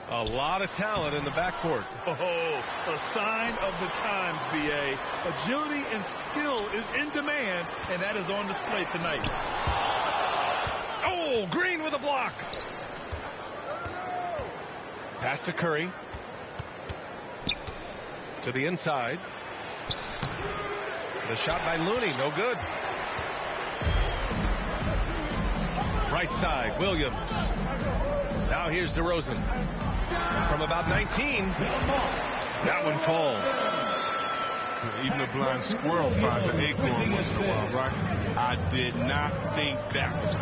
A lot of talent in the backcourt. Oh, a sign of the times, B.A. Agility and skill is in demand, and that is on display tonight. Oh, Green with a block. Pass to Curry. To the inside. The shot by Looney, no good. Right side, Williams. Now here's DeRozan. From about 19. That one falls. Even a blind squirrel finds an acorn once in a while, right? I did not think that was.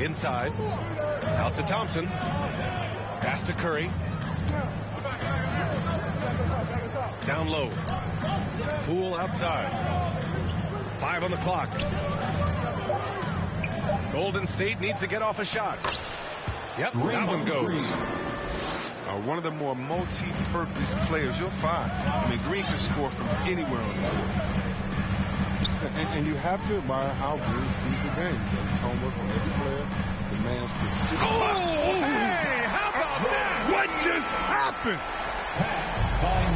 Inside. Out to Thompson. Pass to Curry. Down low. Poole outside. 5 on the clock. Golden State needs to get off a shot. Yep, that one goes. One of the more multi-purpose players you'll find. I mean, Green can score from anywhere on the court. And you have to admire how Green sees the game. He does his homework on every player. The man's precision. Oh, hey, how about that? What just happened?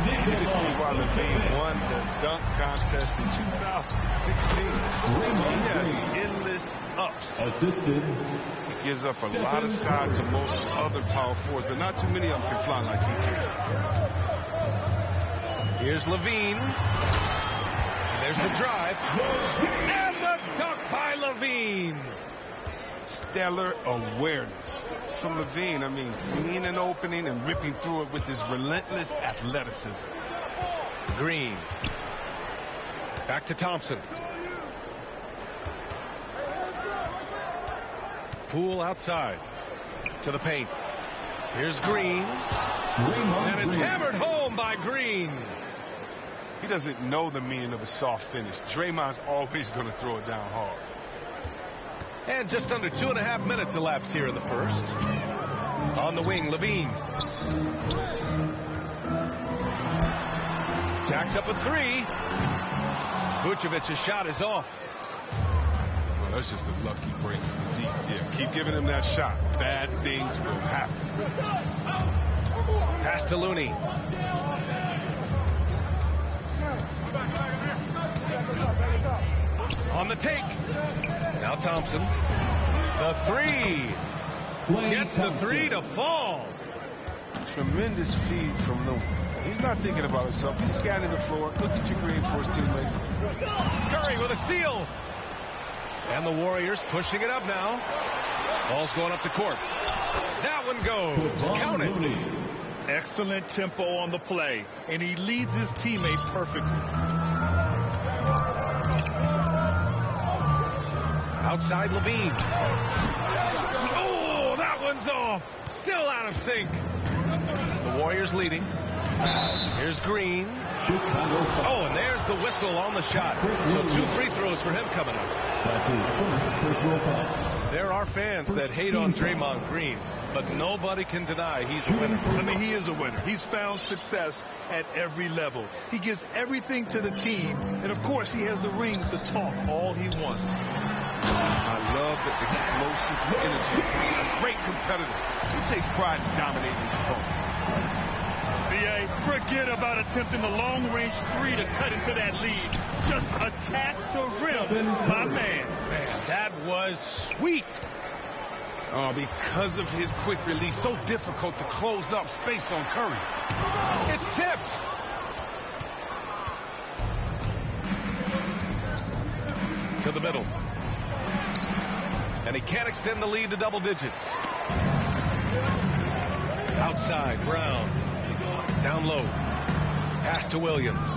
You can see why Levine won the dunk contest in 2016. He has endless ups. He gives up a lot of size to most other power forwards, but not too many of them can fly like he can. Here's Levine. There's the drive. And the dunk by Levine. Stellar awareness from Levine. I mean, seeing an opening and ripping through it with his relentless athleticism. Green. Back to Thompson. Poole outside to the paint. Here's Green. And it's hammered home by Green. He doesn't know the meaning of a soft finish. Draymond's always going to throw it down hard. And just under 2.5 minutes elapsed here in the first. On the wing, Levine. Jacks up a 3. Vucevic's shot is off. Well, that's just a lucky break from deep. Yeah, keep giving him that shot. Bad things will happen. Pass to Looney. On the take. Now Thompson. The 3. Gets the 3 to fall. Tremendous feed from Looney. He's not thinking about himself. He's scanning the floor, looking to Green for his teammates. Curry with a steal. And the Warriors pushing it up now. Ball's going up the court. That one goes. Count it. Excellent tempo on the play, and he leads his teammate perfectly. Outside Levine. Oh, that one's off. Still out of sync. The Warriors leading. Here's Green. Oh, and there's the whistle on the shot. So 2 free throws for him coming up. There are fans that hate on Draymond Green, but nobody can deny he's a winner. I mean, he is a winner. He's found success at every level. He gives everything to the team, and of course he has the rings to talk all he wants. I love the explosive energy. A great competitor. He takes pride in dominating his opponent. B.A., forget about attempting the long-range 3 to cut into that lead. Just attack the rim, my man. That was sweet. Oh, because of his quick release, so difficult to close up space on Curry. It's tipped. To the middle. And he can't extend the lead to double digits. Outside, Brown. Down low. Pass to Williams.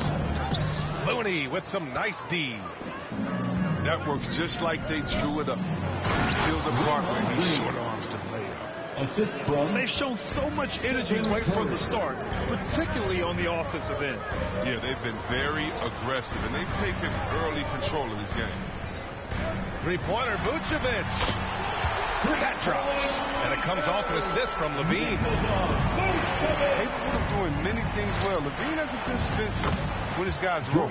Looney with some nice D. That works just like they drew it up. Until the part where he short arms the layup. They've shown so much energy right from the start, particularly on the offensive end. Yeah, they've been very aggressive, and they've taken early control of this game. Three-pointer, Vucevic. That drops. And it comes off an assist from Levine. Capable of doing many things well. Levine has a good sense of when his guys roll.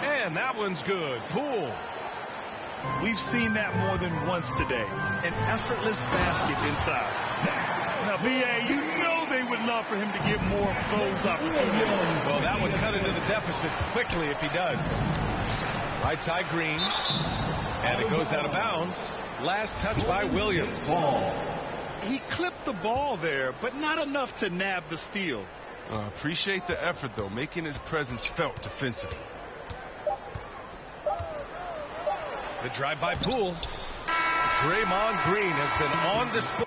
And that one's good. Poole. We've seen that more than once today. An effortless basket inside. Now, B.A., you know they would love for him to get more of those opportunities. Well, that would cut into the deficit quickly if he does. Right side Green. And it goes out of bounds. Last touch by Williams. He clipped the ball there, but not enough to nab the steal. Appreciate the effort, though, making his presence felt defensively. The drive by Poole. Draymond Green has been on display.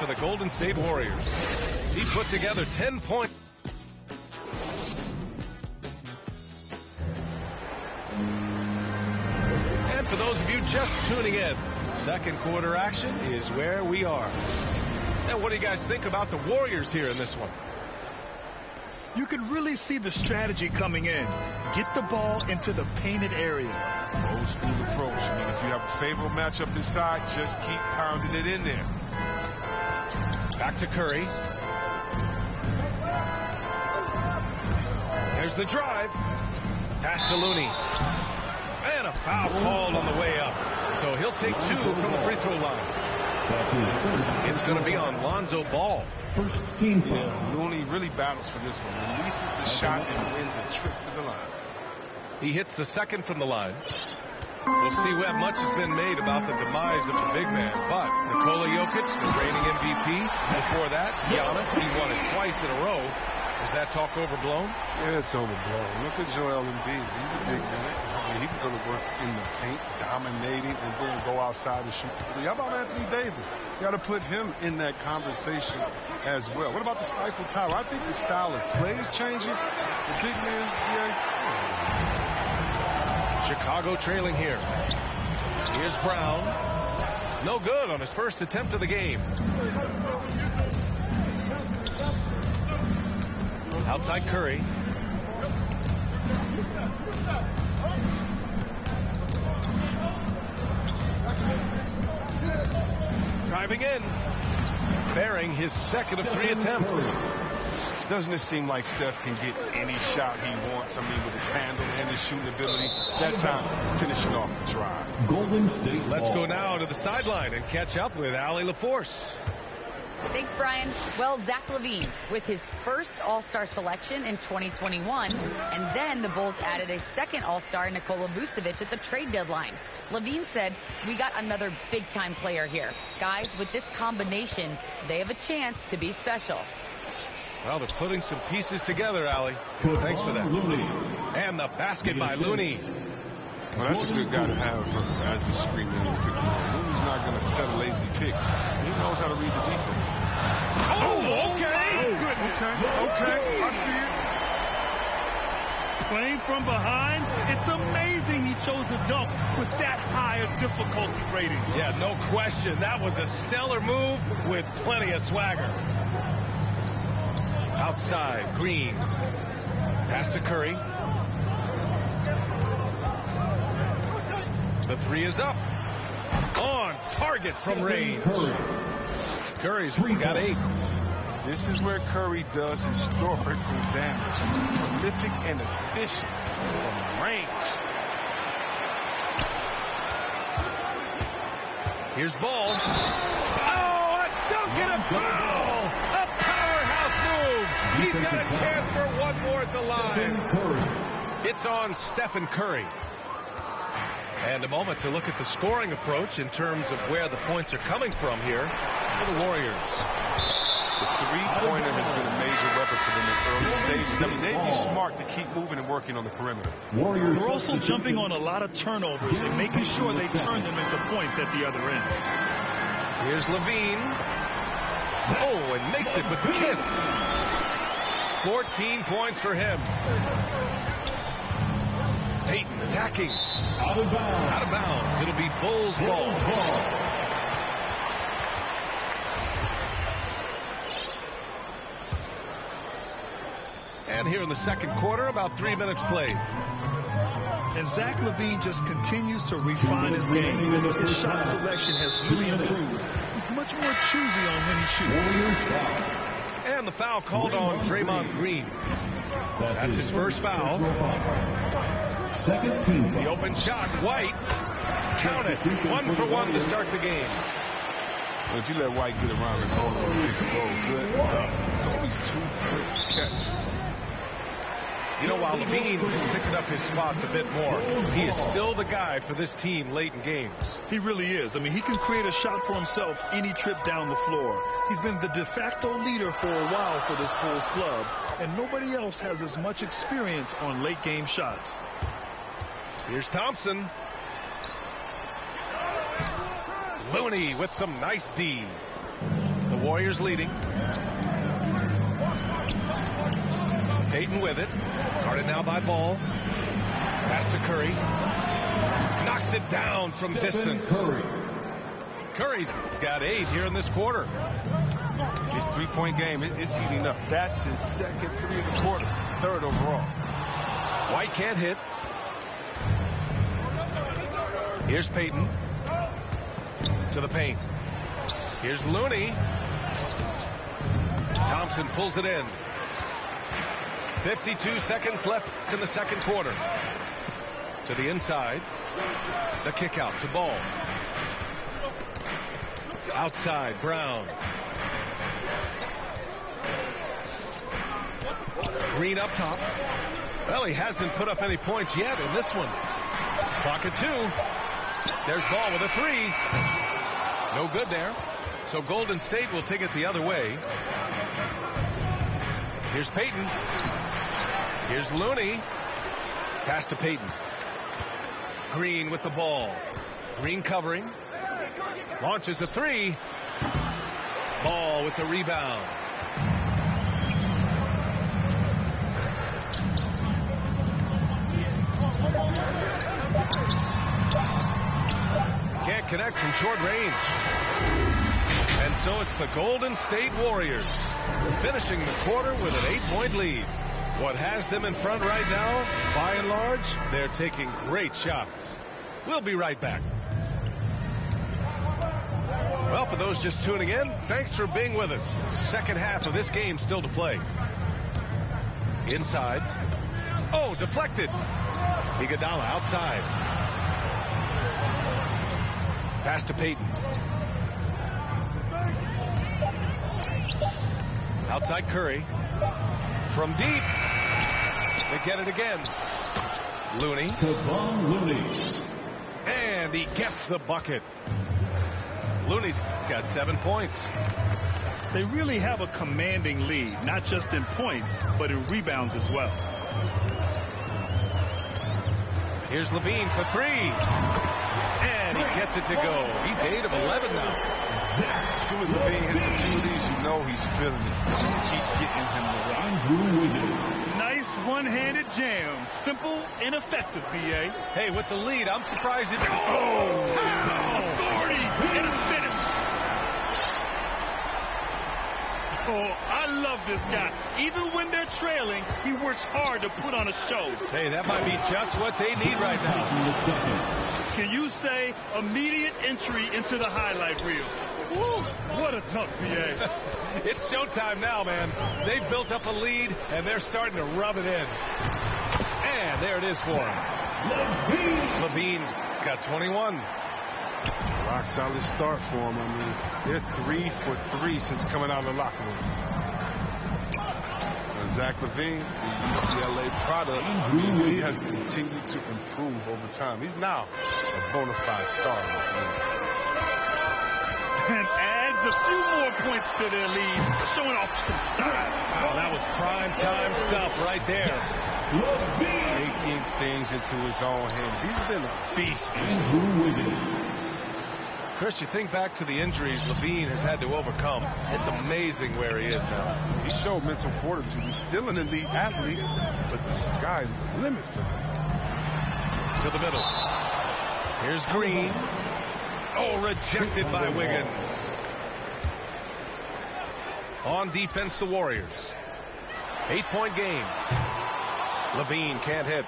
For the Golden State Warriors. He put together 10 points. And for those of you just tuning in, second quarter action is where we are. Now, what do you guys think about the Warriors here in this one? You could really see the strategy coming in. Get the ball into the painted area. Old school approach. I mean, if you have a favorable matchup inside, just keep pounding it in there. Back to Curry. There's the drive. Pass to Looney. And a foul called on the way up. So he'll take 2 from the free throw line. It's going to be on Lonzo Ball. First team foul. Yeah, Looney really battles for this one. Releases the shot and wins a trip to the line. He hits the second from the line. We'll see what much has been made about the demise of the big man, but Nikola Jokic, the reigning MVP, before that, Giannis, he won it twice in a row. Is that talk overblown? Yeah, it's overblown. Look at Joel Embiid. He's a big man. I mean, he can go to work in the paint, dominating, and then go outside and shoot the three. How about Anthony Davis? You got to put him in that conversation as well. What about the Stifle Tower? I think the style of play is changing. The big man, Chicago trailing here. Here's Brown. No good on his first attempt of the game. Outside Curry. Driving in. Bearing his second of 3 attempts. Doesn't it seem like Steph can get any shot he wants? I mean, with his handle and his shooting ability. That time, finishing off the drive. Golden State. Let's go now to the sideline and catch up with Allie LaForce. Thanks, Brian. Well, Zach LaVine with his first All-Star selection in 2021, and then the Bulls added a second All-Star, Nikola Vucevic, at the trade deadline. LaVine said, "We got another big-time player here. Guys, with this combination, they have a chance to be special." Well, they're putting some pieces together, Allie. Thanks for that. And the basket by Looney. Well, that's a good guy to have as the screen man. Looney's not going to set a lazy pick. He knows how to read the defense. Oh, okay. Okay. I see it. playing from behind, it's amazing he chose to dunk with that higher difficulty rating. Yeah, no question. That was a stellar move with plenty of swagger. Outside, Green. Pass to Curry. The three is up. On target from range. Curry's got 8. This is where Curry does historical damage. Prolific and efficient from range. Here's Ball. Oh, a dunk and a foul! A powerhouse move! He's got a chance for one more at the line. It's on Stephen Curry. And a moment to look at the scoring approach in terms of where the points are coming from here for the Warriors. The three-pointer has been a major weapon for them in early stages. I mean, they'd be smart to keep moving and working on the perimeter. They're also jumping on a lot of turnovers and making sure they turn them into points at the other end. Here's Levine. Oh, and makes it with the kiss. 14 points for him. Payton attacking. Out of bounds. It'll be Bulls ball. And here in the second quarter, about 3 minutes played. And Zach LaVine just continues to refine his game. His shot selection has really improved. He's much more choosy on when he shoots. And the foul called on Draymond Green. That's his first foul. The open shot, White. Count it. 1 for 1 to start the game. Don't you let White get around and hold on pick and roll. Good. Always 2 quick catch. You know, while Levine is picking up his spots a bit more, he is still the guy for this team late in games. He really is. I mean, he can create a shot for himself any trip down the floor. He's been the de facto leader for a while for this Bulls club, and nobody else has as much experience on late game shots. Here's Thompson. Looney with some nice D. The Warriors leading. Payton with it. Guarded now by Ball. Pass to Curry. Knocks it down from distance. Curry's got 8 here in this quarter. His three-point game, it's heating up. That's his second 3 of the quarter. 3rd overall. White can't hit. Here's Payton. To the paint. Here's Looney. Thompson pulls it in. 52 seconds left in the second quarter. To the inside. The kick out to Ball. Outside, Brown. Green up top. Well, he hasn't put up any points yet in this one. Clock at 2. There's Ball with a 3. No good there. So Golden State will take it the other way. Here's Payton. Here's Looney. Pass to Payton. Green with the ball. Green covering. Launches a 3. Ball with the rebound. Can't connect from short range. And so it's the Golden State Warriors finishing the quarter with an 8-point lead. What has them in front right now, by and large, they're taking great shots. We'll be right back. Well, for those just tuning in, thanks for being with us. Second half of this game still to play. Inside. Oh, deflected. Iguodala outside. Pass to Payton. Outside Curry. From deep. They get it again. Looney. And he gets the bucket. Looney's got 7 points. They really have a commanding lead, not just in points, but in rebounds as well. Here's Levine for 3. And he gets it to go. He's 8 of 11 now. As soon as Levine hits a few of these, you know he's feeling it. Just keep getting him the rock. Nice one-handed jam. Simple and effective, B.A. Hey, with the lead, I'm surprised it... Authority and a finish. Oh, I love this guy. Even when they're trailing, he works hard to put on a show. Hey, that might be just what they need right now. Can you say immediate entry into the highlight reel? Woo, what a tough B.A. It's showtime now, man. They've built up a lead, and they're starting to rub it in. And there it is for him. Levine's got 21. Rock solid start for him. I mean, they're 3 for 3 since coming out of the locker room. And Zach Levine, the UCLA product, he has continued to improve over time. He's now a bona fide star in this league. And adds a few more points to their lead, showing off some style. Wow, that was prime time stuff right there. Taking things into his own hands. He's been a beast this year. Chris, you think back to the injuries Levine has had to overcome. It's amazing where he is now. He showed mental fortitude. He's still an elite athlete, but the sky's the limit for him. To the middle. Here's Green. Oh, rejected by Wiggins. On defense, the Warriors. 8-point game. Levine can't hit.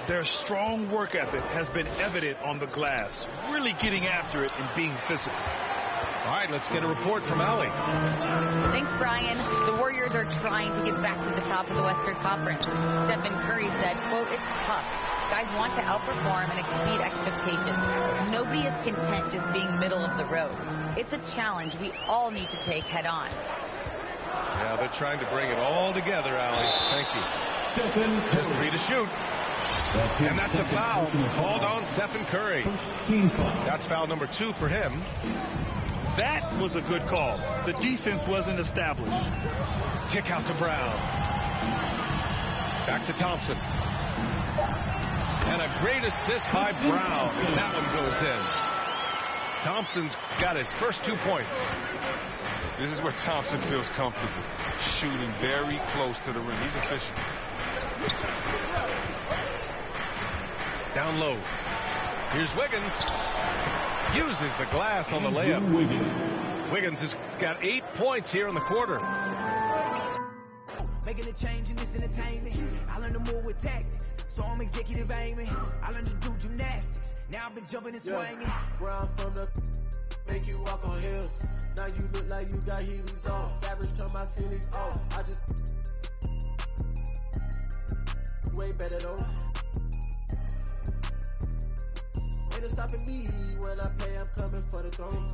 Their strong work ethic has been evident on the glass, really getting after it and being physical. All right, let's get a report from Allie. Thanks, Brian. The Warriors are trying to get back to the top of the Western Conference. Stephen Curry said, quote, "It's tough. Guys want to outperform and exceed expectations. Nobody is content just being middle of the road. It's a challenge we all need to take head on." Yeah, they're trying to bring it all together, Allie. Thank you. Just 3 to shoot. And that's a foul called on Stephen Curry. That's foul number 2 for him. That was a good call. The defense wasn't established. Kick out to Brown. Back to Thompson. And a great assist by Brown as that one goes in. Thompson's got his first 2 points. This is where Thompson feels comfortable, shooting very close to the rim. He's efficient. Down low. Here's Wiggins. Uses the glass on the layup. Wiggins has got 8 points here in the quarter. Making a change in this entertainment. I learned to move with tactics, so I'm executive aiming. I learned to do gymnastics. Now I've been jumping and swinging. Where I'm from, the make you walk on hills. Now you look like you got Heelys on. Savage turn my feelings off. I just way better though. Ain't no stopping me when I play. I'm coming for the throne.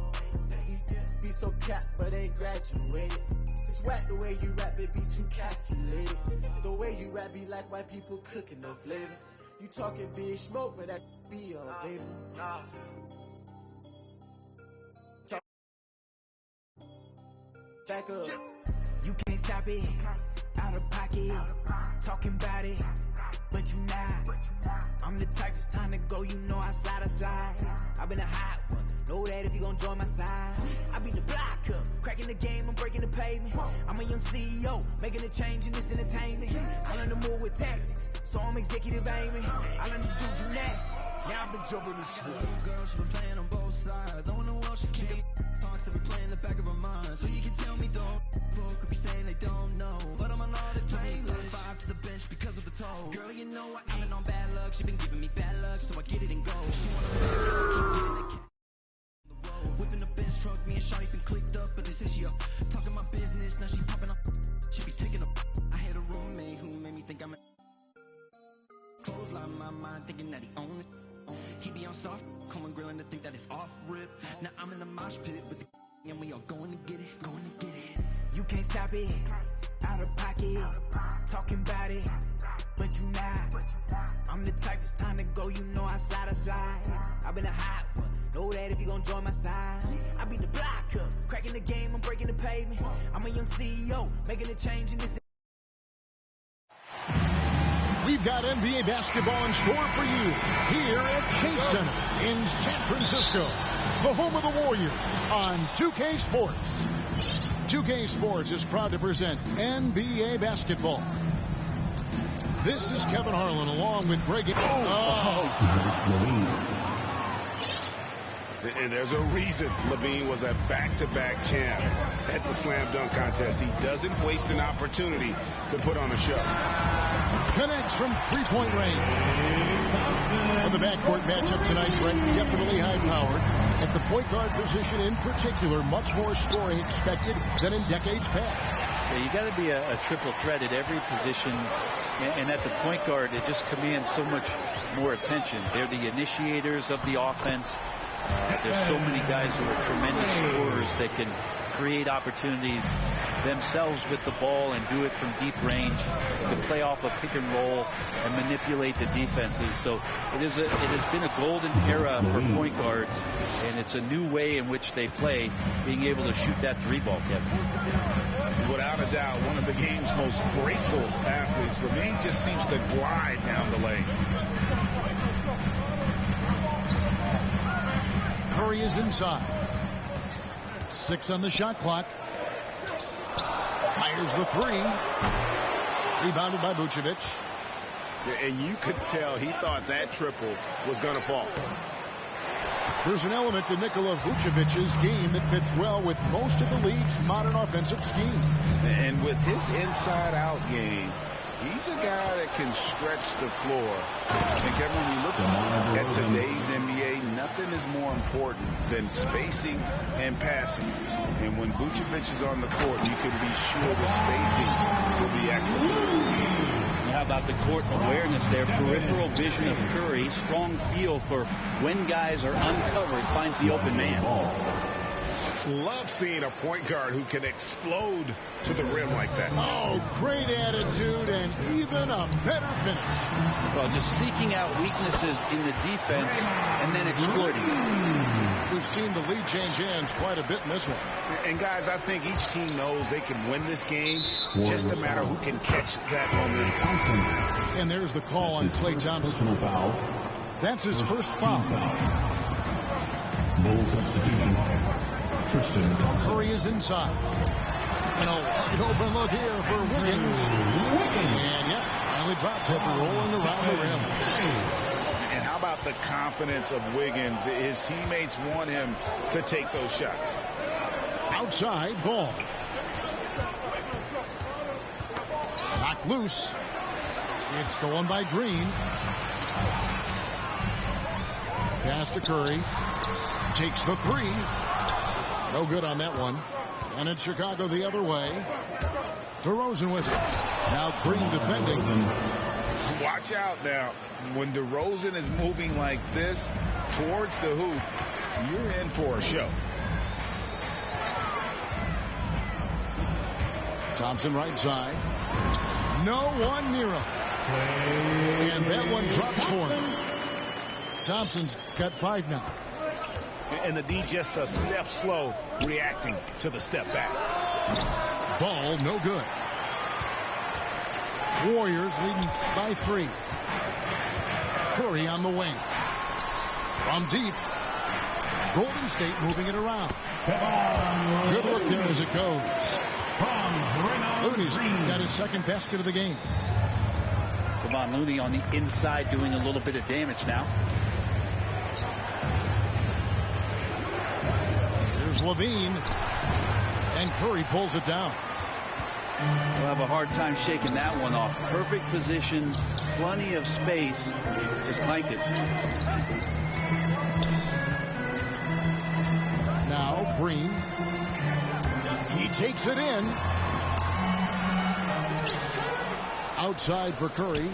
These be so capped, but ain't graduated. It's whack the way you rap, it be too calculated. The way you rap be like white people cooking no flavor. You talking big smoke, but that be on baby. Back up. You can't stop it. Out of pocket. Talking about it. But you not. I'm the type it's time to go. You know I slide. I've been a hot one. Know that if you gon' join my side. I be the block up. Cracking the game. I'm breaking the pavement. I'm a young CEO. Making a change in this entertainment. I learned to move with tactics. So I'm executive aiming. I learned to do gymnastics. Now I've been jumping the street. Girl, she been playing on both sides. On the wall, she can't talk to be playing the back of her mind. So you can tell me don't could be saying they don't know. But I'm on all the playlist. 5 to the bench because of the toe. Girl, you know I've been on bad luck. She been giving me bad luck, so I get it and go. She wanna keep getting that cat on the road. Whipping the Benz truck, me and Shawty been clicked up, but they say she up talking my business. Now she popping up. She be taking up. I had a roommate who made me think I'm a clothesline my mind, thinking that he owned it. He be on soft, come and grilling to think that it's off rip. Now I'm in the mosh pit with the and we all going to get it. You can't stop it. Out of pocket. Talking about it. But you not. I'm the type it's time to go. You know I slide. I've been a hot one. Know that if you gon' join my side. I be the block up. Cracking the game. I'm breaking the pavement. I'm a young CEO. Making a change in this. We've got NBA basketball in store for you here at Chase Center in San Francisco, the home of the Warriors on on 2K Sports. 2K Sports is proud to present NBA basketball. This is Kevin Harlan along with Greg. And there's a reason Levine was a back-to-back champ at the slam dunk contest. He doesn't waste an opportunity to put on a show. Connects from three-point range. On the backcourt matchup tonight, Greg, definitely high-powered. At the point guard position in particular, much more scoring expected than in decades past. Yeah, you got to be a triple threat at every position, and at the point guard, it just commands so much more attention. They're the initiators of the offense. There's so many guys who are tremendous scorers that can create opportunities themselves with the ball and do it from deep range, to play off a pick and roll and manipulate the defenses. So it has been a golden era for point guards, and it's a new way in which they play, being able to shoot that three ball, Kevin. Without a doubt, one of the game's most graceful athletes. Levine just seems to glide down the lane. Curry is inside. 6 on the shot clock. Fires the three. Rebounded by Vucevic. And you could tell he thought that triple was going to fall. There's an element to Nikola Vucevic's game that fits well with most of the league's modern offensive scheme. And with his inside-out game, he's a guy that can stretch the floor. And Kevin, when you look at today's NBA, nothing is more important than spacing and passing. And when Vucevic is on the court, you can be sure the spacing will be excellent. How about the court awareness there? Peripheral vision of Curry, strong feel for when guys are uncovered, finds the open man. Love seeing a point guard who can explode to the rim like that. Oh, great attitude and even a better finish. Well, just seeking out weaknesses in the defense and then exploiting it. We've seen the lead change hands quite a bit in this one. And guys, I think each team knows they can win this game. Just a matter who can catch that momentum. And there's the call on Klay Thompson. That's his first foul. Bull substitution. Curry is inside. And a wide open look here for Wiggins. And yeah, finally drops after rolling around the rim. And how about the confidence of Wiggins? His teammates want him to take those shots. Outside ball. Knocked loose. It's stolen by Green. Pass to Curry. Takes the three. No good on that one. And it's Chicago the other way. DeRozan with it. Now Green defending. Watch out now. When DeRozan is moving like this towards the hoop, you're in for a show. Thompson right side. No one near him. And that one drops for him. Thompson's got 5 now. And the D just a step slow, reacting to the step back. Ball no good. Warriors leading by 3. Curry on the wing. From deep. Golden State moving it around. Good work there as it goes. Looney's got his second basket of the game. Kevon Looney on the inside doing a little bit of damage now. Here's Levine. And Curry pulls it down. We'll have a hard time shaking that one off. Perfect position, plenty of space. Just clanked it. Now Green. He takes it in. Outside for Curry.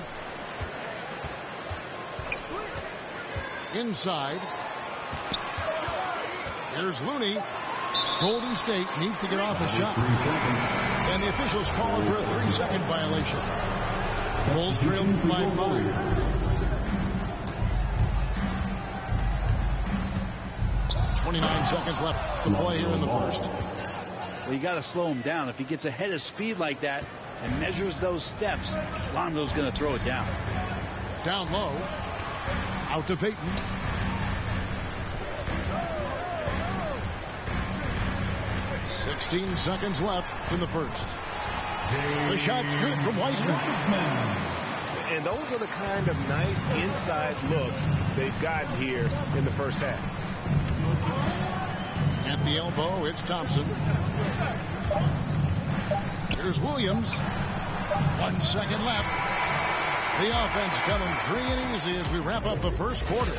Inside. Here's Looney. Golden State needs to get off a shot. And the officials calling for a 3-second violation. Bulls trail by 5. 29 seconds left to play here in the first. Well, you got to slow him down. If he gets ahead of speed like that and measures those steps, Lonzo's going to throw it down. Down low. Out to Payton. 16 seconds left in the first. The shot's good from Weissman. And those are the kind of nice inside looks they've gotten here in the first half. At the elbow, it's Thompson. Here's Williams. 1 second left. The offense coming free and easy as we wrap up the first quarter.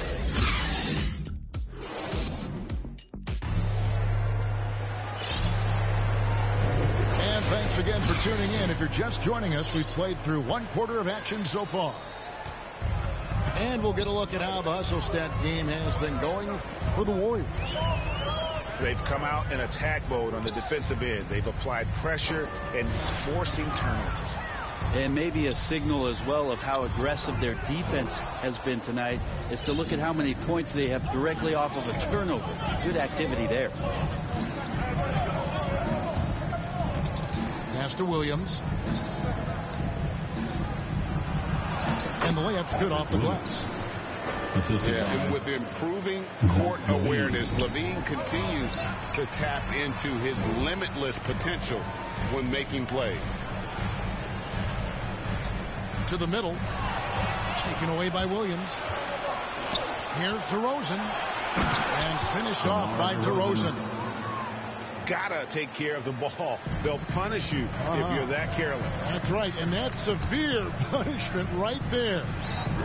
And thanks again for tuning in. If you're just joining us, we've played through 1 quarter of action so far. And we'll get a look at how the Hustlestat game has been going for the Warriors. They've come out in attack mode on the defensive end. They've applied pressure and forcing turnovers. And maybe a signal as well of how aggressive their defense has been tonight is to look at how many points they have directly off of a turnover. Good activity there. Pass to Williams. And the layup's good off the glass. Yeah, with improving court awareness, Levine continues to tap into his limitless potential when making plays. To the middle. Taken away by Williams. Here's DeRozan. And finished off by DeRozan. Gotta take care of the ball. They'll punish you if you're that careless. That's right, and that's severe punishment right there.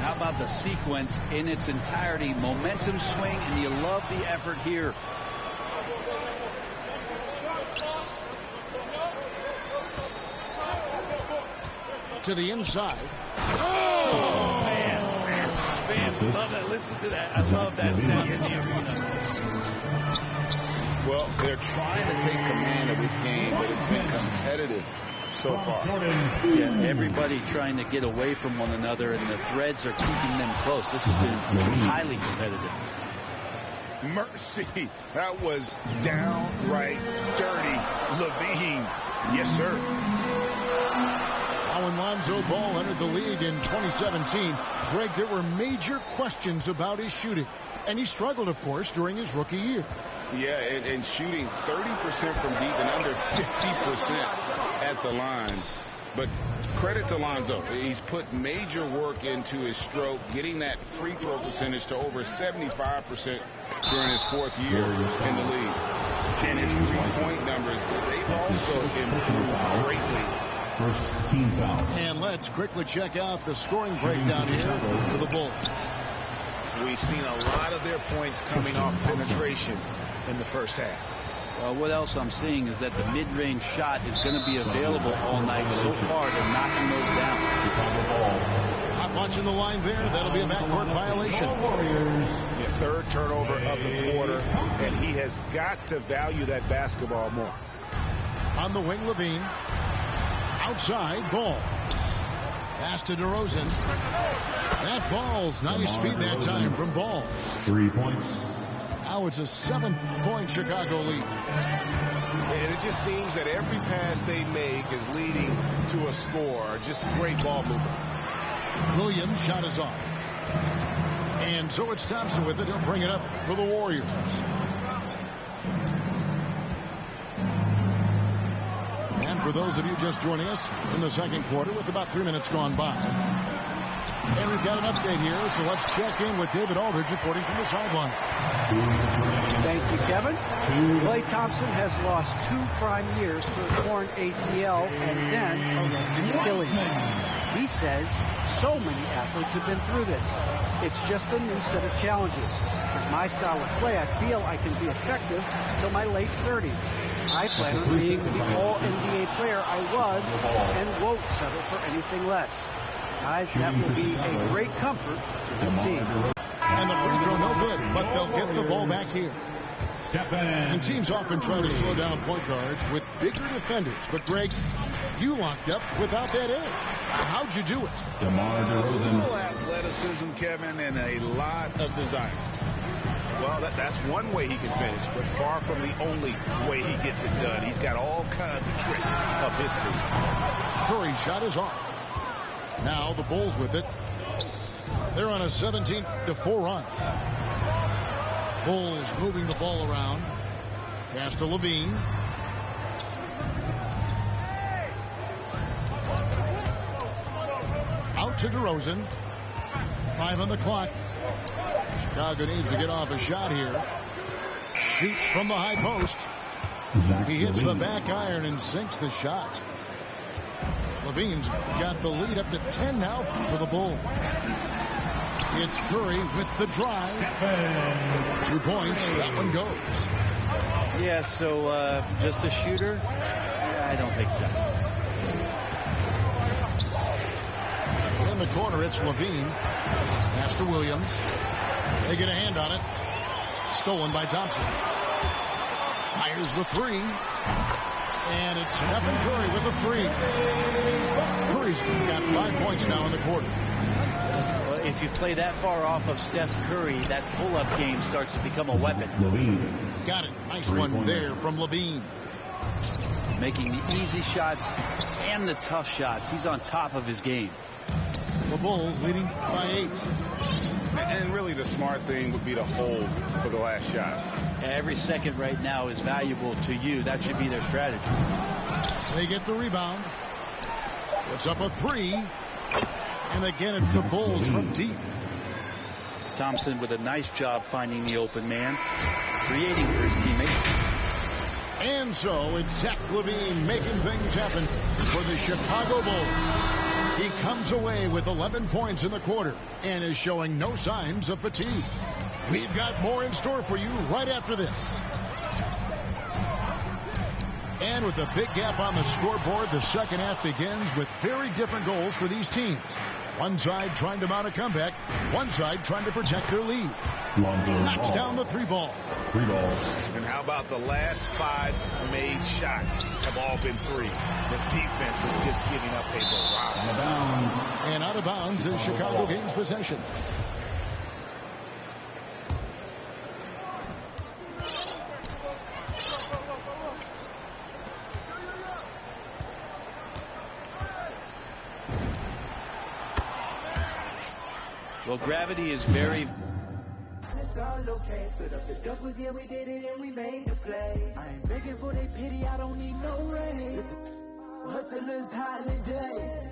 How about the sequence in its entirety? Momentum swing, and you love the effort here. To the inside. Oh, man. Fans love that. Listen to that. I love that sound in the arena. Well, they're trying to take command of this game, but it's been competitive so far. Yeah, everybody trying to get away from one another, and the threads are keeping them close. This has been highly competitive. Mercy. That was downright dirty. Levine. Yes, sir. Now, when Lonzo Ball entered the league in 2017, Greg, there were major questions about his shooting. And he struggled, of course, during his rookie year. Yeah, and shooting 30% from deep and under 50% at the line. But credit to Lonzo. He's put major work into his stroke, getting that free throw percentage to over 75% during his 4th year in the league. And his three-point numbers, they've also improved greatly. First team foul. And let's quickly check out the scoring breakdown here for the Bulls. We've seen a lot of their points coming off penetration in the first half. Well, what else I'm seeing is that the mid-range shot is going to be available all night. So far, they're knocking those down. Not watching the line there. That'll be a backcourt violation. The 3rd turnover of the quarter, and he has got to value that basketball more. On the wing, Levine. Outside, Ball. Pass to DeRozan. That falls. Nice feed that time from Ball. 3 points. Now it's a 7-point Chicago lead. And it just seems that every pass they make is leading to a score. Just great ball movement. Williams' shot is off. And so it's Thompson with it. He'll bring it up for the Warriors. And for those of you just joining us in the second quarter with about 3 minutes gone by. And we've got an update here, so let's check in with David Aldridge reporting from the sideline. Thank you, Kevin. Klay Thompson has lost 2 prime years to a torn ACL and then a ruptured Achilles. He says so many athletes have been through this. It's just a new set of challenges. With my style of play, I feel I can be effective until my late 30s. I plan on being the all-NBA player I was and won't settle for anything less. Guys, that will be a great comfort to this team. And the free throw no good, but they'll get the ball back here. And teams often try to slow down point guards with bigger defenders. But, Greg, you locked up without that edge. How'd you do it? A little athleticism, Kevin, and a lot of desire. Well, that's one way he can finish, but far from the only way he gets it done. He's got all kinds of tricks up his sleeve. Curry's shot is off. Now the Bulls with it. They're on a 17-4 run. Bulls moving the ball around. Pass to Levine. to DeRozan. 5 on the clock. Chicago needs to get off a shot here. Shoots from the high post. He hits the back iron and sinks the shot. Levine's got the lead up to 10 now for the Bulls. It's Curry with the drive. 2 points. That one goes. Yeah, so just a shooter? I don't think so. In the corner, it's Levine. Pass to Williams. They get a hand on it. Stolen by Thompson. Fires the 3. And it's Stephen Curry with the 3. Curry's got 5 points now in the quarter. Well, if you play that far off of Steph Curry, that pull-up game starts to become a weapon. Got it. Nice one there from Levine. Making the easy shots and the tough shots. He's on top of his game. The Bulls leading by 8. And really the smart thing would be to hold for the last shot. Every second right now is valuable to you. That should be their strategy. They get the rebound. Puts up a 3. And again, it's the Bulls from deep. Thompson with a nice job finding the open man, creating for his teammates. And so it's Zach LaVine making things happen for the Chicago Bulls. He comes away with 11 points in the quarter and is showing no signs of fatigue. We've got more in store for you right after this. And with a big gap on the scoreboard, the second half begins with very different goals for these teams. One side trying to mount a comeback, one side trying to protect their lead. Knocks down the 3 ball. And how about the last 5 made shots have all been 3s? The defense is just giving up a barrage. And out of bounds as Chicago gains possession. Well, gravity is very... It's all okay. Put up the doubles, yeah, we did it and we made the play. I ain't begging for they pity, I don't need no raise. Hustlers holiday.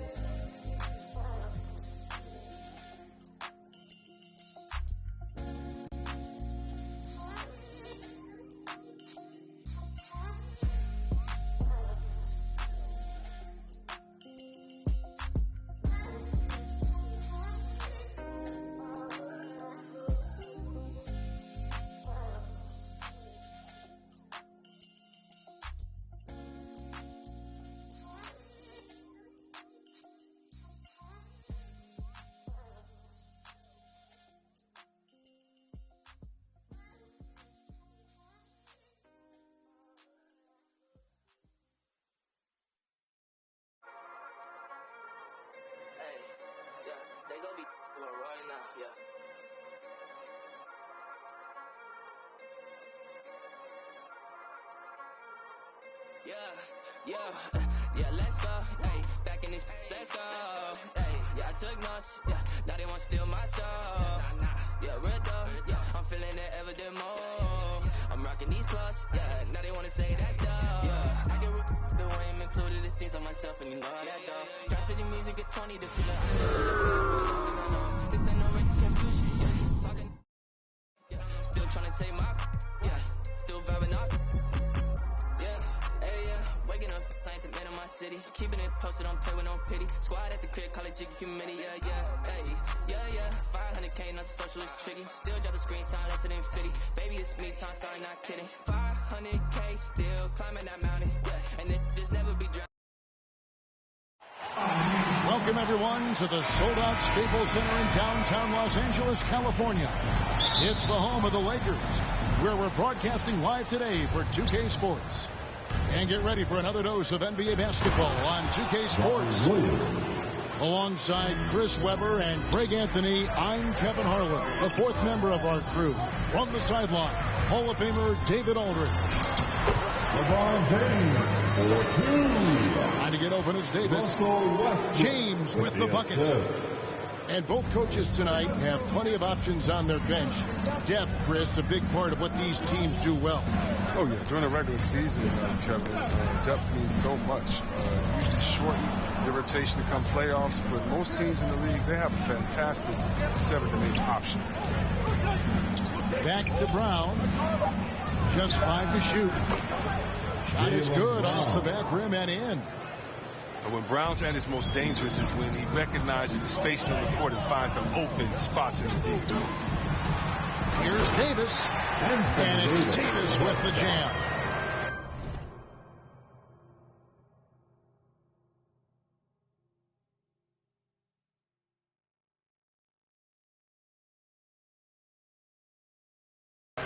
They gonna be right now, yeah. Yeah, let's go, hey, back in this, let's go, hey, yeah, I took notes, yeah, now they want to steal my soul, yeah, real dope, yeah, I'm feeling it ever the more, I'm rocking these clothes, yeah, now they want to say that's dope, yeah, I get the way I'm included, it seems on myself, and you know that though, try to the music, it's 20 to feel this ain't no confusion, yeah, talking, yeah, still trying to take my, yeah, still vibing up, yeah, hey, yeah, waking up, playing the man in my city, keeping it posted, don't play with no pity, squad at the crib, call it jiggy committee, hey, yeah, 500K, not socialist tricky, still got the screen time, less than 50, baby, it's me time, sorry, not kidding, 500K, still climbing that mountain, yeah, and it just never be dry. Welcome, everyone, to the sold-out Staples Center in downtown Los Angeles, California. It's the home of the Lakers, where we're broadcasting live today for 2K Sports. And get ready for another dose of NBA basketball on 2K Sports. Alongside Chris Webber and Craig Anthony, I'm Kevin Harlan, the 4th member of our crew. From the sideline, Hall of Famer David Aldridge. LeBron James for 2. Trying to get open is Davis. James with the bucket. And both coaches tonight have plenty of options on their bench. Depth, Chris, a big part of what these teams do well. Oh, yeah. During the regular season, Kevin, depth means so much. Usually shorten the rotation to come playoffs, but most teams in the league, they have a fantastic 7 to 8 option. Back to Brown. Just 5 to shoot. Shot is good off the back rim and in. When Brown's at his most dangerous is when he recognizes the spacing on the court and finds the open spots in the D. Here's Davis. And it's Davis with the jam.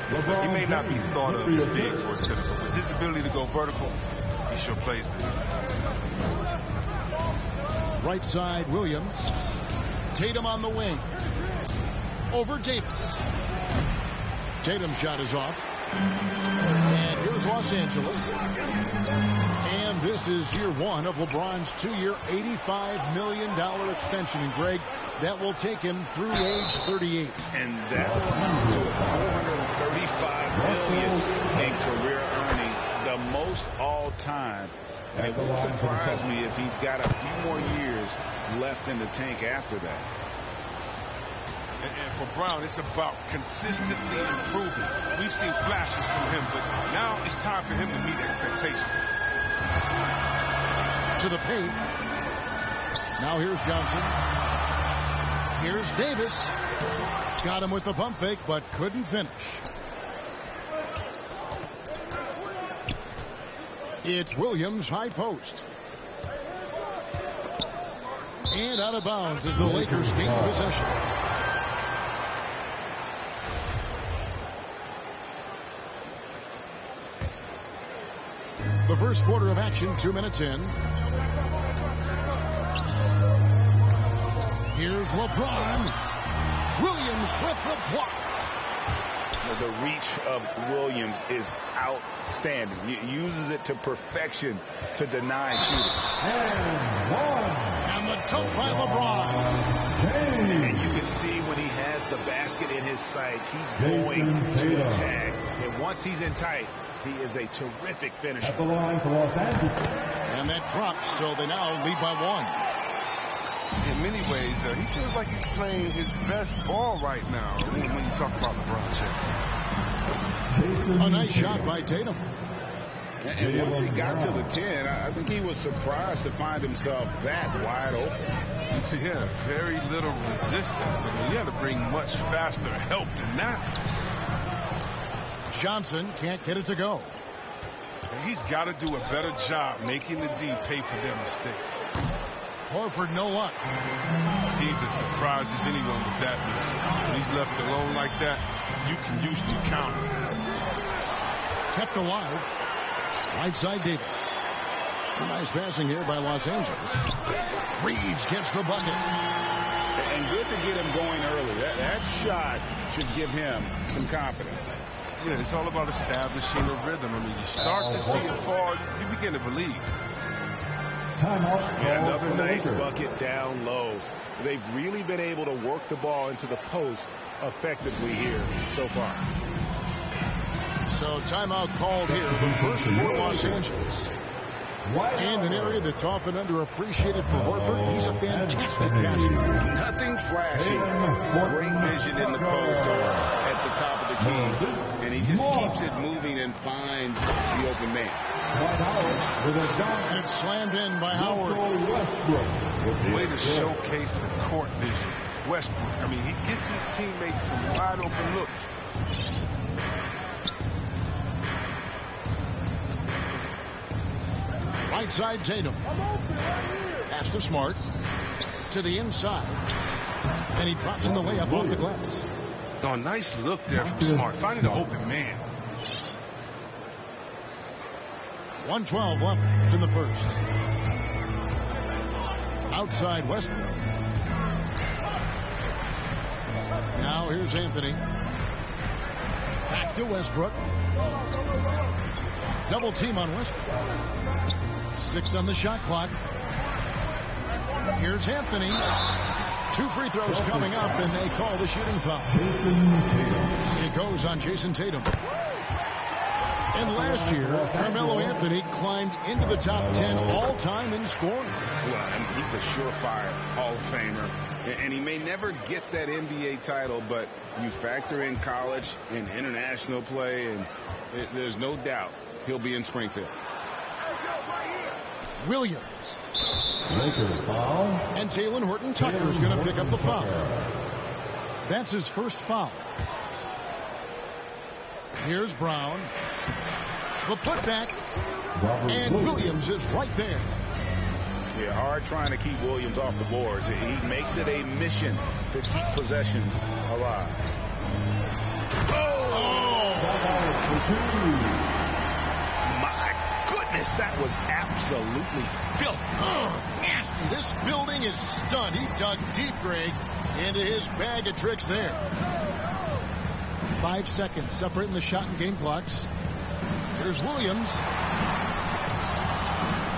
He may not be thought of as big for a center, but with his ability to go vertical, he sure plays big. Right side, Williams. Tatum on the wing. Over Davis. Tatum's shot is off. And here's Los Angeles. And this is year 1 of LeBron's 2-year, $85 million extension. And Greg, that will take him through age 38. And that will amount to $435 million in career earnings, the most all time. And it wouldn't surprise me if he's got a few more years left in the tank after that. And for Brown, it's about consistently improving. We've seen flashes from him, but now it's time for him to meet expectations. To the paint. Now here's Johnson. Here's Davis. Got him with the pump fake, but couldn't finish. It's Williams, high post. And out of bounds as the Lakers gain possession. The first quarter of action, 2 minutes in. Here's LeBron. Williams with the block. The reach of Williams is outstanding. He uses it to perfection to deny shooting. And the dunk by LeBron. And you can see when he has the basket in his sights, he's going to attack. And once he's in tight, he is a terrific finisher. At the line for Los Angeles. And that drops, so they now lead by 1. In many ways, he feels like he's playing his best ball right now when you talk about LeBron James. A nice shot by Tatum. And once he got to the 10, I think he was surprised to find himself that wide open. You see, he had very little resistance. I mean, he had to bring much faster help than that. Johnson can't get it to go. And he's got to do a better job making the D pay for their mistakes. Horford, no luck. Jesus surprises anyone with that miss. When he's left alone like that, you can usually count him. Kept alive. Right side, Davis. Some nice passing here by Los Angeles. Reeves gets the bucket. And good to get him going early. That shot should give him some confidence. Yeah, it's all about establishing a rhythm. I mean, you start to see it fall, you begin to believe. Yeah, another nice bucket down low. They've really been able to work the ball into the post effectively here so far. So timeout called here, the first for Los Angeles. And an area that's often underappreciated for Horford. He's a fantastic passer. Nothing flashy. Great vision in the post or at the top of the key. And he just keeps it moving and finds the open man. It's slammed in by Howard. Way to showcase the court vision. Westbrook, I mean, he gets his teammates some wide open looks. Right side, Tatum. Pass to Smart. To the inside. And he drops in the layup off the glass. Oh, nice look there from Smart. Finding the open man. 1:12 left in the first. Outside Westbrook. Now here's Anthony. Back to Westbrook. Double team on Westbrook. 6 on the shot clock. Here's Anthony. 2 free throws coming up, and they call the shooting foul. It goes on Jason Tatum. And last year, Carmelo Anthony climbed into the top 10 all-time in scoring. Well, I mean, he's a surefire Hall of Famer. And he may never get that NBA title, but you factor in college and international play, and there's no doubt he'll be in Springfield. Williams. And Jalen Horton-Tucker is going to pick up the foul. That's his first foul. Here's Brown. The putback. And Williams is right there. Yeah, hard trying to keep Williams off the boards. He makes it a mission to keep possessions alive. My goodness, that was absolutely filthy. Nasty. This building is stunned. He dug deep, Greg, into his bag of tricks there. 5 seconds separating the shot and game clocks. Here's Williams.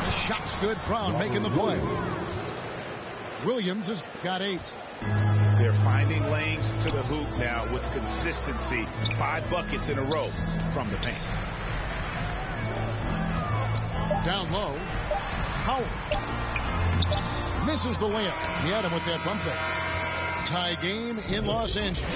The shot's good. Brown making the play. Williams has got 8. They're finding lanes to the hoop now with consistency. 5 buckets in a row from the paint. Down low. Howard misses the layup. He had him with that bump fake. Tie game in Los Angeles.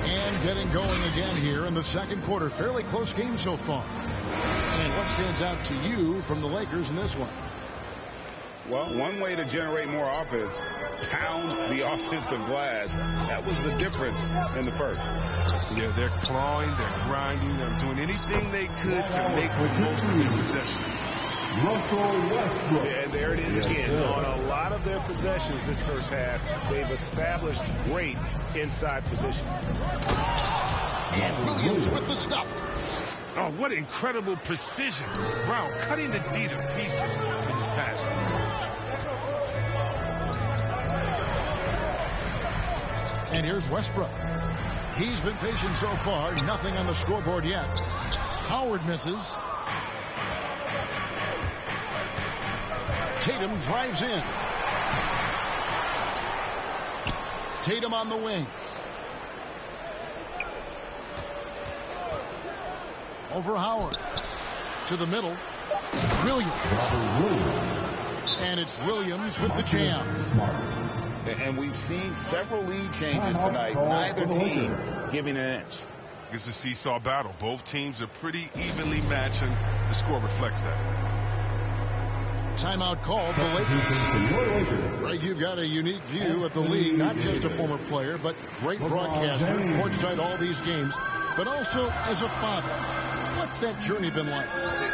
And getting going again here in the second quarter. Fairly close game so far. And what stands out to you from the Lakers in this one? Well, one way to generate more offense, pound the offensive glass. That was the difference in the first. Yeah, they're clawing, they're grinding, they're doing anything they could to make the most of their possessions. Yeah, there it is again. On a lot of their possessions this first half, they've established great inside position. And Williams with the stuff. Oh, what incredible precision. Brown cutting the D to pieces in his pass. And here's Westbrook. He's been patient so far. Nothing on the scoreboard yet. Howard misses. Tatum drives in. Tatum on the wing. Over Howard. To the middle. Williams. And it's Williams with the jam. And we've seen several lead changes tonight. Neither team giving an inch. It's a seesaw battle. Both teams are pretty evenly matched, and the score reflects that. Timeout called. The Lakers. Right, you've got a unique view of the league. Not just a former player, but great broadcaster. Courtside all these games, but also as a father. What's that journey been like?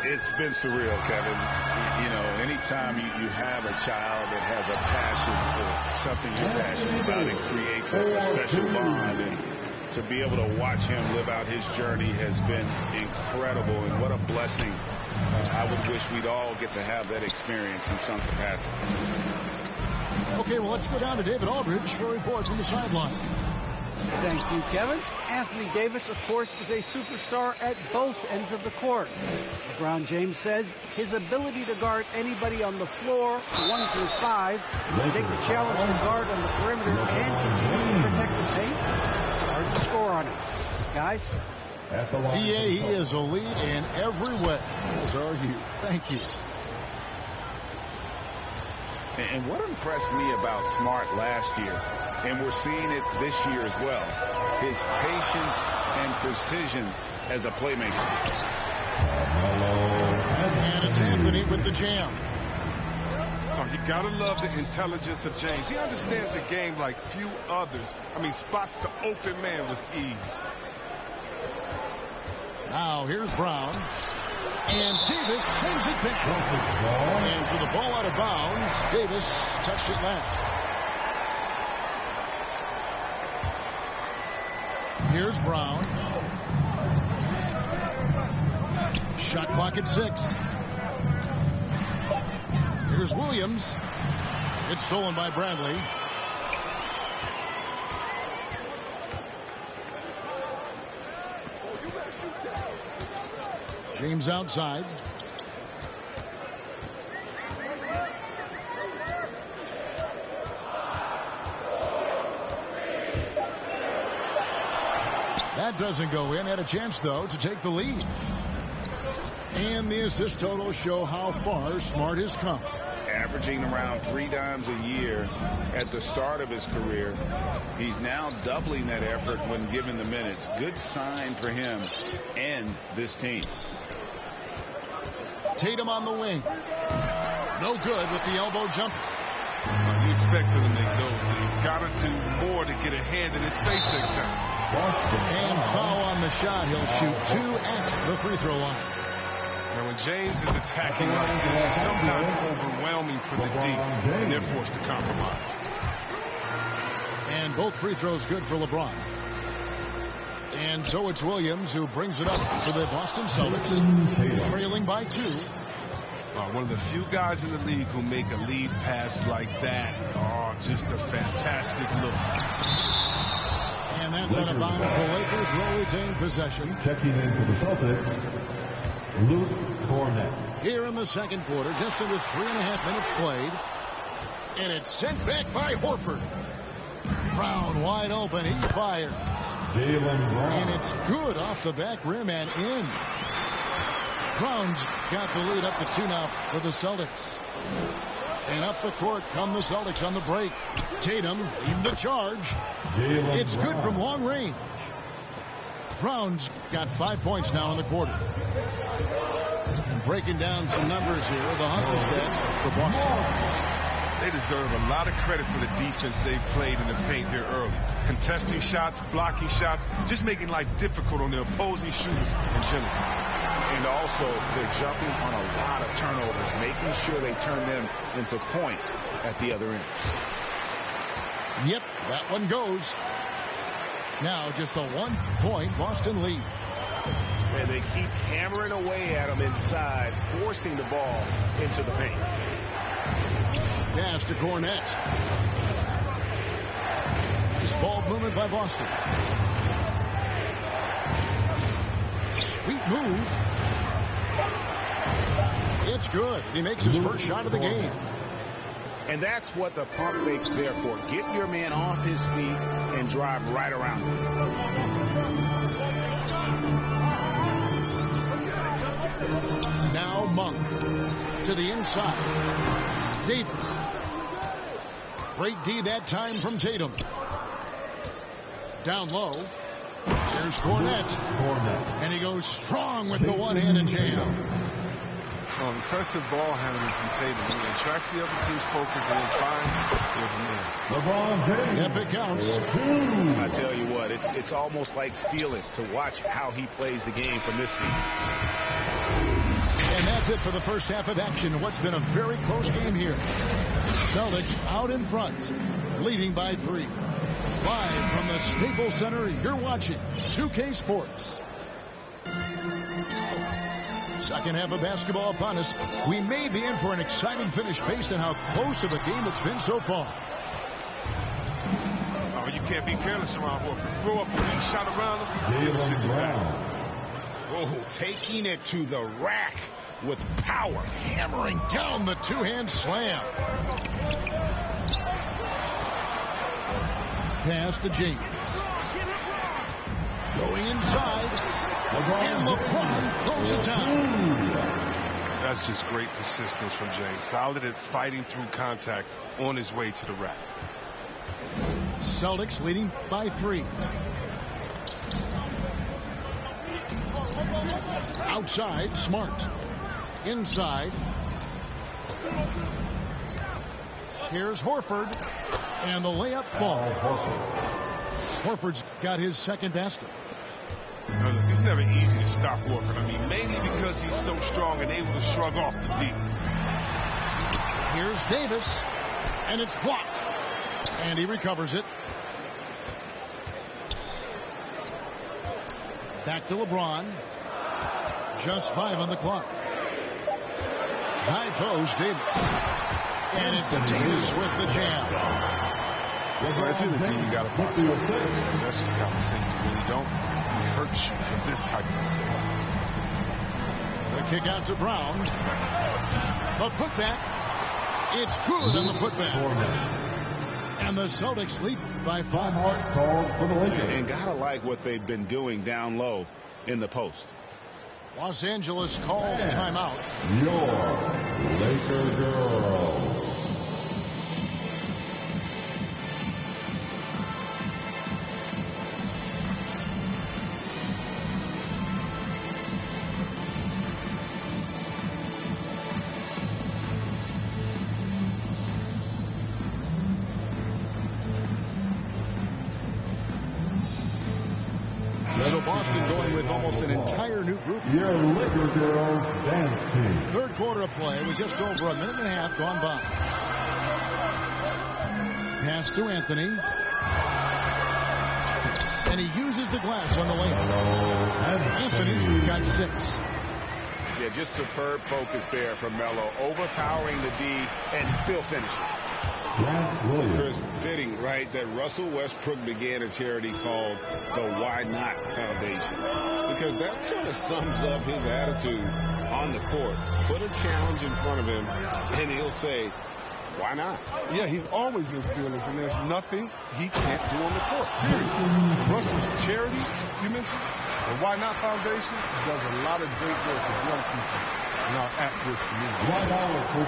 It's been surreal, Kevin. You know, anytime you have a child that has a passion for something you're passionate about, it creates a special bond. And to be able to watch him live out his journey has been incredible. And what a blessing. I would wish we'd all get to have that experience in some capacity. Okay, well, let's go down to David Aldridge for a report from the sideline. Thank you, Kevin. Anthony Davis, of course, is a superstar at both ends of the court. LeBron James says his ability to guard anybody on the floor, 1 through 5, take the challenge to guard on the perimeter and continue to protect the paint, it's hard to score on him. Guys? PA, he is elite in every way. As are you. Thank you. And what impressed me about Smart last year, and we're seeing it this year as well, his patience and precision as a playmaker. And it's Anthony with the jam. Oh, you gotta love the intelligence of James. He understands the game like few others. I mean, spots the open man with ease. Now here's Brown. And Davis sends it back. And for the ball out of bounds, Davis touched it last. Here's Brown. Shot clock at 6. Here's Williams. It's stolen by Bradley. James outside. That doesn't go in. Had a chance, though, to take the lead. And the assist totals show how far Smart has come. Averaging around 3 dimes a year at the start of his career. He's now doubling that effort when given the minutes. Good sign for him and this team. Tatum on the wing. No good with the elbow jumper. You expect him to make those. You've got to do more to get a hand in his face next time. And foul on the shot. He'll shoot 2 at the free throw line. Now, when James is attacking like this, it's sometimes overwhelming for the D, and they're forced to compromise. And both free throws good for LeBron. And so it's Williams who brings it up for the Boston Celtics, trailing by 2. One of the few guys in the league who make a lead pass like that. Oh, just a fantastic look. And that's out of bounds. The Lakers will retain possession. Checking in for the Celtics, Luke Cornett. Here in the second quarter, just under 3.5 minutes played. And it's sent back by Horford. Brown wide open. He fires. Jaylen Brown. And it's good off the back rim and in. Brown's got the lead up to 2 now for the Celtics. And up the court come the Celtics on the break. Tatum lead the charge. It's good from long range. Brown's got 5 points now in the quarter. And breaking down some numbers here, the hustle stats for Boston. They deserve a lot of credit for the defense they played in the paint here early. Contesting shots, blocking shots, just making life difficult on the opposing shooters in general. And also, they're jumping on a lot of turnovers, making sure they turn them into points at the other end. Yep, that one goes. Now just a 1-point Boston lead. And they keep hammering away at them inside, forcing the ball into the paint. Pass to Cornett. This ball movement by Boston. Sweet move. It's good. He makes his first shot of the game. And that's what the pump fake's there for. Get your man off his feet and drive right around him. Now Monk to the inside. Davis. Great D that time from Tatum. Down low. There's Cornett. And he goes strong with the one-handed jam. Oh, impressive ball handling from Tatum. He attracts the other team's focus and then finds If it counts. I tell you what, it's almost like stealing to watch how he plays the game from this seat. And that's it for the first half of action. What's been a very close game here. Celtics out in front, leading by 3. Live from the Staples Center, you're watching 2K Sports. Second half of basketball upon us. We may be in for an exciting finish based on how close of a game it's been so far. Oh, you can't be careless around Horford. Throw up a weak shot around him. Jaylen Brown. Oh, taking it to the rack with power. Hammering down the two-hand slam. Pass to James. Going inside. And LeBron throws it down. That's just great persistence from James. Solid at fighting through contact on his way to the rack. Celtics leading by 3. Outside, Smart. Inside. Here's Horford. And the layup falls. Horford's got his second basket. It's never easy to stop Horford. I mean, mainly because he's so strong and able to shrug off the D. Here's Davis, and it's blocked. And he recovers it. Back to LeBron. Just 5 on the clock. High post, Davis. And it's Davis with the jam. Well, if you're the team, you got to box out. That's just conversations really don't hurt you for this type of mistake. kick out to Brown. The putback. It's good on the putback. And the Celtics lead by 5. Called for the Lakers. And gotta like what they've been doing down low in the post. Los Angeles calls timeout. Your Laker girls. So Boston going with almost an entire new group. Your Laker girls dance team. Third quarter of play with just over a minute and a half gone by. Pass to Anthony. And he uses the glass on the layup. Anthony's got 6. Yeah, just superb focus there from Melo, overpowering the D and still finishes. Chris, fitting, right, that Russell Westbrook began a charity called the Why Not Foundation, because that sort of sums up his attitude on the court. Put a challenge in front of him, and he'll say, why not? Yeah, he's always been fearless, and there's nothing he can't do on the court, period. Russell's charities, you mentioned, the Why Not Foundation does a lot of great work with young people in our at-risk community. Right out for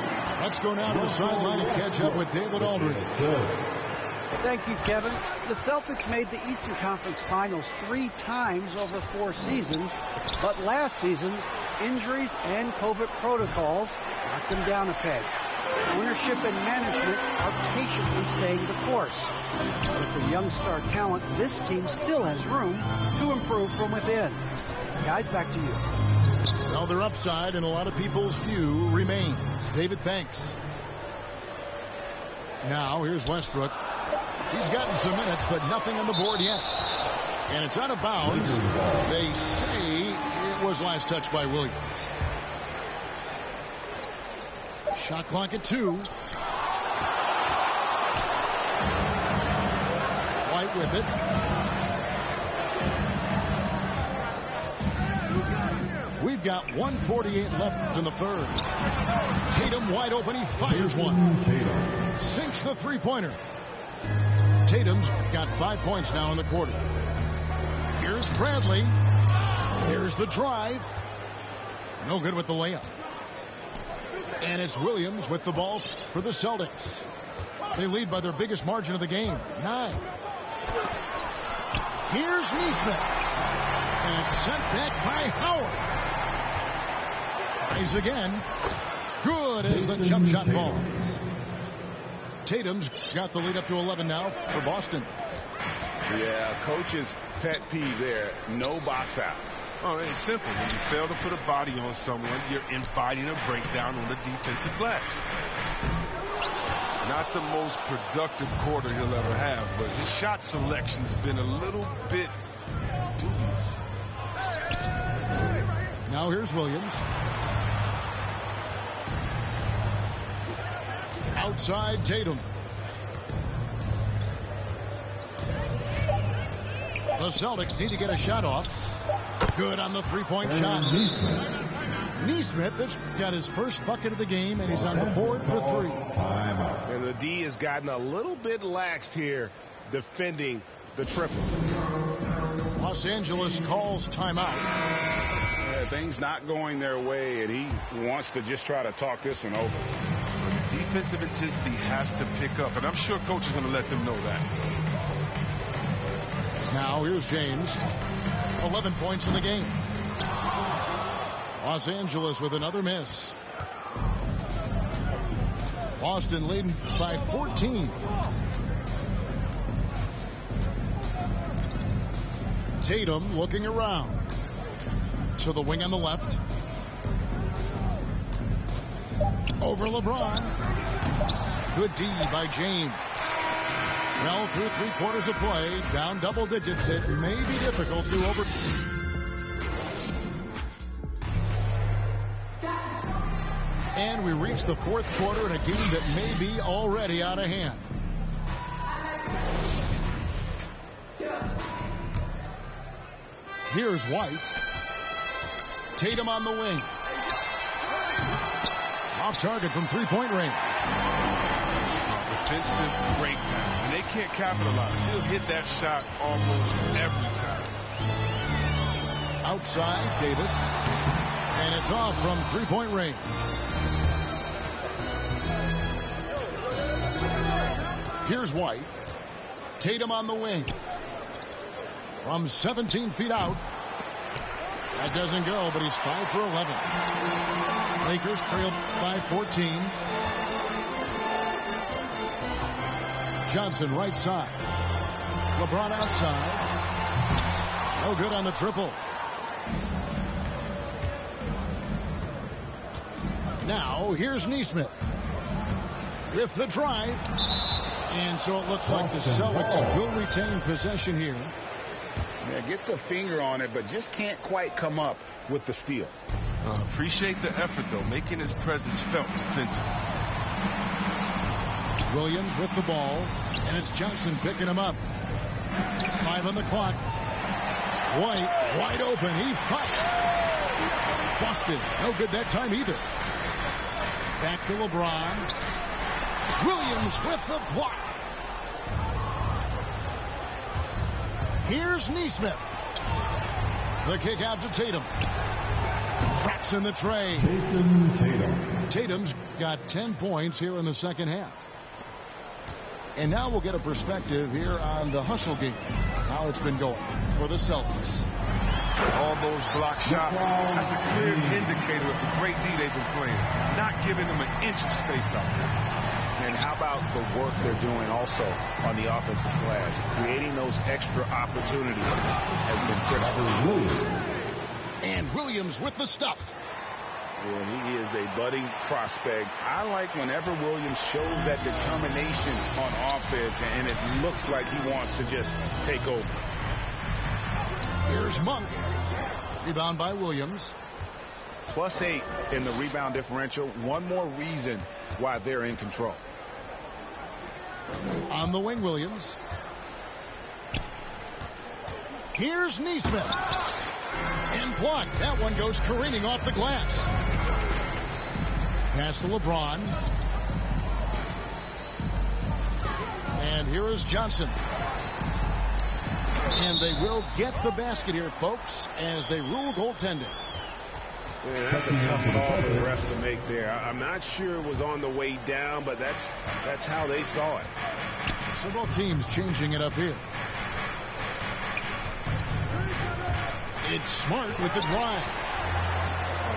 2. Let's go now to the sideline and catch up with David Aldridge. Thank you, Kevin. The Celtics made the Eastern Conference Finals 3 times over 4 seasons, but last season, injuries and COVID protocols knocked them down a peg. Ownership and management are patiently staying the course. With the young star talent, this team still has room to improve from within. Guys, back to you. Well, their upside in a lot of people's view remains. David, thanks. Now, here's Westbrook. He's gotten some minutes, but nothing on the board yet. And it's out of bounds. They say it was last touched by Williams. Shot clock at 2. White with it. We've got 1:48 left in the third. Tatum wide open. He fires one. Sinks the three-pointer. Tatum's got 5 points now in the quarter. Here's Bradley. Here's the drive. No good with the layup. And it's Williams with the ball for the Celtics. They lead by their biggest margin of the game, 9. Here's Nesmith. And it's sent back by Howard. Tries again. Good as the jump shot falls. Tatum's got the lead up to 11 now for Boston. Yeah, coach's pet peeve there. No box out. Oh, it's simple. When you fail to put a body on someone, you're inviting a breakdown on the defensive glass. Not the most productive quarter he'll ever have, but his shot selection's been a little bit dubious. Now here's Williams. Outside Tatum. The Celtics need to get a shot off. Good on the three-point shot. Nesmith has got his first bucket of the game, and he's on the board for 3. And the D has gotten a little bit laxed here defending the triple. Los Angeles calls timeout. Things not going their way, and he wants to just try to talk this one over. Defensive intensity has to pick up, and I'm sure coach is going to let them know that. Now here's James. 11 points in the game. Los Angeles with another miss. Boston leading by 14. Tatum looking around. To the wing on the left. Over LeBron. Good D by James. Well, through 3 quarters of play, down double digits, it may be difficult to over. And we reach the 4th quarter in a game that may be already out of hand. Here's White. Tatum on the wing. Off target from three-point range. Defensive breakdown. And they can't capitalize. He'll hit that shot almost every time. Outside, Davis. And it's off from three-point range. Here's White. Tatum on the wing. From 17 feet out. That doesn't go, but he's 5 for 11. Lakers trail by 14. Johnson right side. LeBron outside. No good on the triple. Now, here's Nesmith with the drive. And so it looks like the Celtics will retain possession here. Yeah, gets a finger on it, but just can't quite come up with the steal. Appreciate the effort, though, making his presence felt defensively. Williams with the ball, and it's Johnson picking him up. 5 on the clock. White, wide open. He fights. Busted. No good that time either. Back to LeBron. Williams with the block. Here's Nesmith. The kick out to Tatum. Traps in the tray. Jason Tatum. Tatum's got 10 points here in the second half. And now we'll get a perspective here on the hustle game. How it's been going for the Celtics. All those block shots, that's a clear indicator of the great D they've been playing. Not giving them an inch of space out there. And how about the work they're doing also on the offensive glass? Creating those extra opportunities has been critical. And Williams with the stuff. Yeah, he is a budding prospect. I like whenever Williams shows that determination on offense, and it looks like he wants to just take over. Here's Monk. Rebound by Williams. +8 in the rebound differential. One more reason why they're in control. On the wing, Williams. Here's Nesmith. And blocked. That one goes careening off the glass. Pass to LeBron. And here is Johnson. And they will get the basket here, folks, as they rule goaltending. Yeah, that's a tough call for the refs to make there. I'm not sure it was on the way down, but that's how they saw it. So both teams changing it up here. It's Smart with the drive.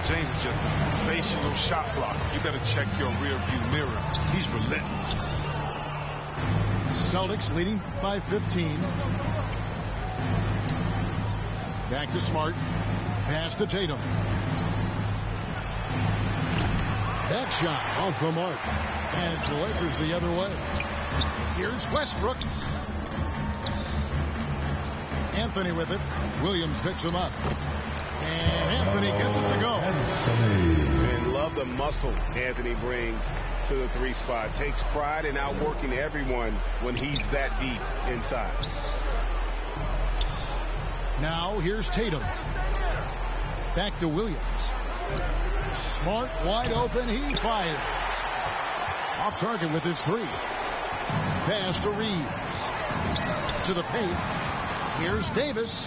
James is just a sensational shot blocker. You better check your rear view mirror. He's relentless. Celtics leading by 15. Back to Smart. Pass to Tatum. That shot off the mark. And it's the Lakers the other way. Here's Westbrook. Anthony with it. Williams picks him up. And Anthony gets it to go. And love the muscle Anthony brings to the 3 spot. Takes pride in outworking everyone when he's that deep inside. Now here's Tatum. Back to Williams. Smart wide open. He fires. Off target with his 3. Pass to Reeves. To the paint. Here's Davis.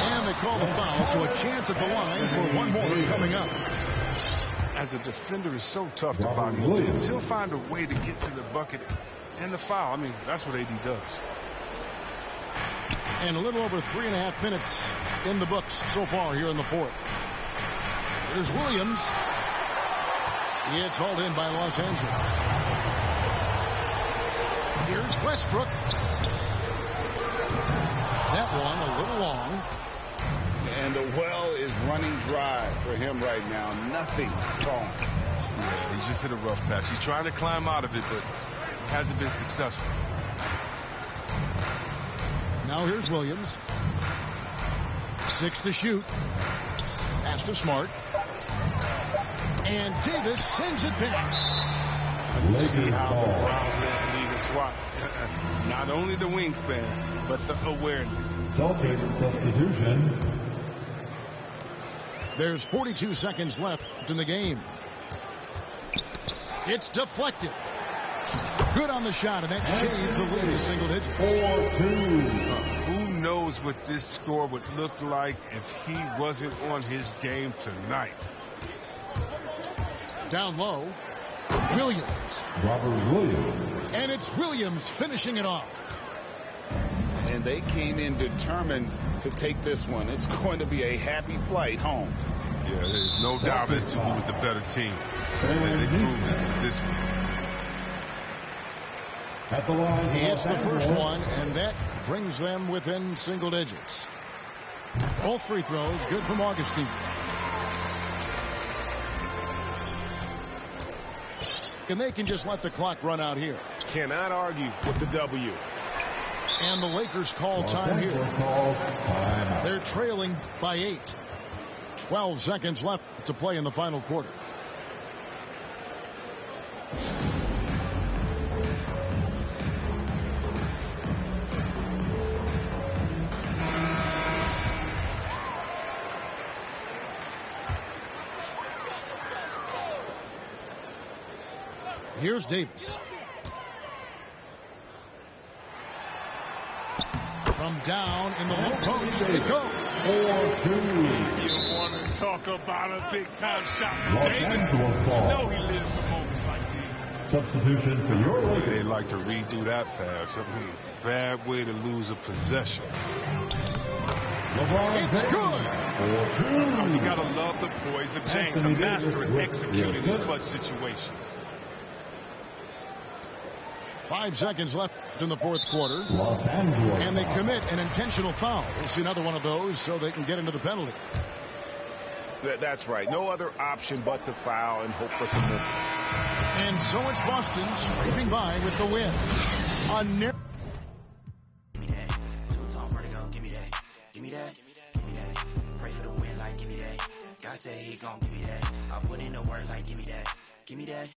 And they call the foul, so a chance at the line for one more coming up. As a defender, is so tough to body Williams. He'll find a way to get to the bucket and the foul. I mean, that's what AD does. And a little over 3.5 minutes in the books so far here in the fourth. Here's Williams. It's hauled in by Los Angeles. Here's Westbrook. That one a little long. And the well is running dry for him right now. Nothing wrong. Yeah, he just hit a rough patch. He's trying to climb out of it, but hasn't been successful. Now here's Williams. 6 to shoot. Pass to Smart. And Davis sends it back. You see how the Browns lead the swats. Not only the wingspan, but the awareness. Celtics substitution. There's 42 seconds left in the game. It's deflected. Good on the shot, and that shaves the lead to single digits. 4-2. Who knows what this score would look like if he wasn't on his game tonight? Down low, Williams. Robert Williams. And it's Williams finishing it off. And they came in determined to take this one. It's going to be a happy flight home. Yeah, there's no doubt as to who was the better team. They proved it this week. At the line, He hits the first one, and that brings them within single digits. Both free throws good from Augustine. And they can just let the clock run out here. Cannot argue with the W. And the Lakers call time here. They're trailing by 8. 12 seconds left to play in the final quarter. Here's Davis. From down in the low post, it goes. 4-2. You want to talk about a big-time shot from Davis? You know he lives for moments like these. Substitution for your Lakers. They like to redo that pass. Bad way to lose a possession. It's good. 4-2. You gotta love the boys of James, a master at executing in clutch situations. 5 seconds left in the fourth quarter. Los Angeles. And they commit an intentional foul. We'll see another one of those so they can get into the penalty. That's right. No other option but to foul and hope for some misses. And so it's Boston scraping by with the win. Give me that. Two-tone vertigo, give me that. Give me that. Give me that. Pray for the win, like give me that. God said he gon' give me that. I put in the work, like give me that. Give me that.